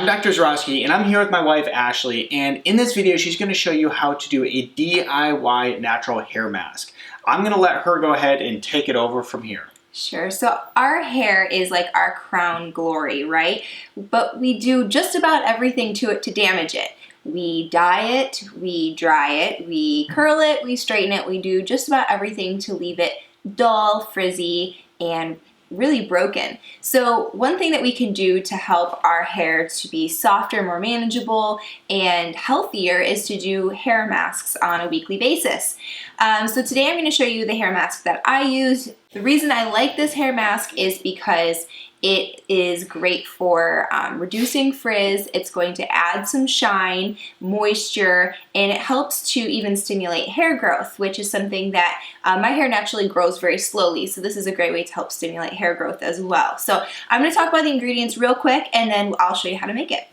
I'm Dr. Zyrowski, and I'm here with my wife Ashley, and in this video she's going to show you how to do a DIY natural hair mask. I'm going to let her go ahead and take it over from here. Sure. So our hair is like our crown glory, right? But we do just about everything to it to damage it. We dye it, we dry it, we curl it, we straighten it, we do just about everything to leave it dull, frizzy, and really broken. So one thing that we can do to help our hair to be softer, more manageable, and healthier is to do hair masks on a weekly basis. So today I'm going to show you the hair mask that I use. The reason I like this hair mask is because it is great for reducing frizz. It's going to add some shine, moisture, and it helps to even stimulate hair growth, which is something that my hair naturally grows very slowly. So this is a great way to help stimulate hair growth as well. So I'm going to talk about the ingredients real quick and then I'll show you how to make it.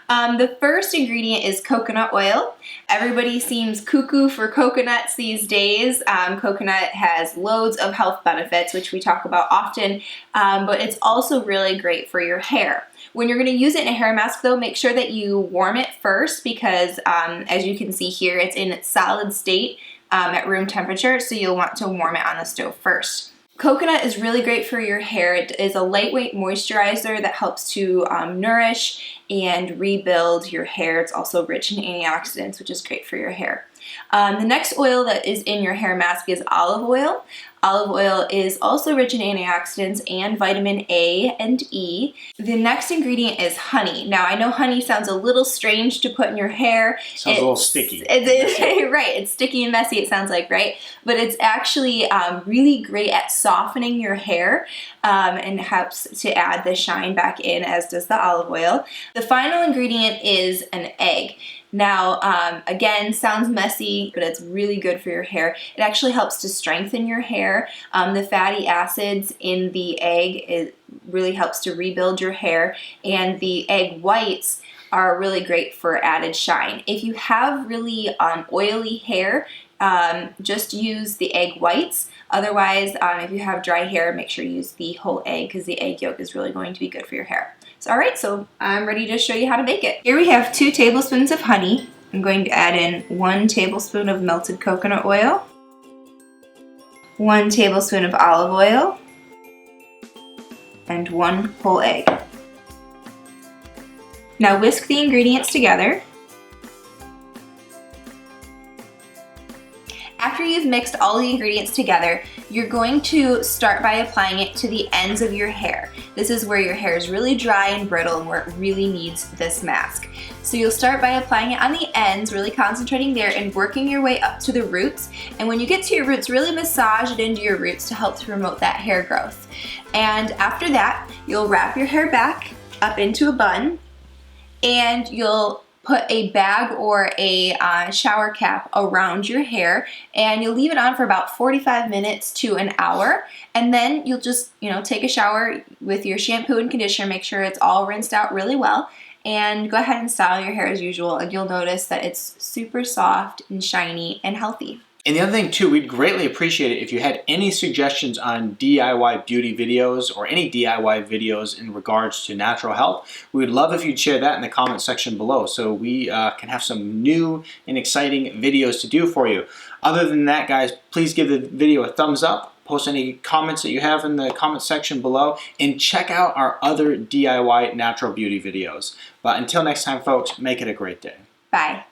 The first ingredient is coconut oil. Everybody seems cuckoo for coconuts these days. Coconut has loads of health benefits, which we talk about often, but it's also really great for your hair. When you're going to use it in a hair mask though, make sure that you warm it first because as you can see here, it's in its solid state at room temperature, so you'll want to warm it on the stove first. Coconut is really great for your hair. It is a lightweight moisturizer that helps to nourish and rebuild your hair. It's also rich in antioxidants, which is great for your hair. The next oil that is in your hair mask is olive oil. Olive oil is also rich in antioxidants and vitamin A and E. The next ingredient is honey. Now I know honey sounds a little strange to put in your hair. Sounds a little sticky. Right, it's sticky and messy it sounds like, right? But it's actually really great at softening your hair and helps to add the shine back in, as does the olive oil. The final ingredient is an egg. Now, again, sounds messy, but it's really good for your hair. It actually helps to strengthen your hair. The fatty acids in the egg really helps to rebuild your hair, and the egg whites are really great for added shine. If you have really oily hair, just use the egg whites. Otherwise, if you have dry hair, make sure you use the whole egg because the egg yolk is really going to be good for your hair. So, all right, so I'm ready to show you how to bake it. Here we have 2 tablespoons of honey. I'm going to add in 1 tablespoon of melted coconut oil, 1 tablespoon of olive oil, and 1 whole egg. Now whisk the ingredients together. After you've mixed all the ingredients together, you're going to start by applying it to the ends of your hair. This is where your hair is really dry and brittle and where it really needs this mask. So you'll start by applying it on the ends, really concentrating there and working your way up to the roots. And when you get to your roots, really massage it into your roots to help to promote that hair growth. And after that, you'll wrap your hair back up into a bun and you'll put a bag or a shower cap around your hair and you'll leave it on for about 45 minutes to an hour, and then you'll just take a shower with your shampoo and conditioner, make sure it's all rinsed out really well, and go ahead and style your hair as usual, and you'll notice that it's super soft and shiny and healthy. And the other thing too, we'd greatly appreciate it if you had any suggestions on DIY beauty videos or any DIY videos in regards to natural health. We would love if you'd share that in the comment section below so we can have some new and exciting videos to do for you. Other than that, guys, please give the video a thumbs up, post any comments that you have in the comment section below, and check out our other DIY natural beauty videos. But until next time, folks, make it a great day. Bye.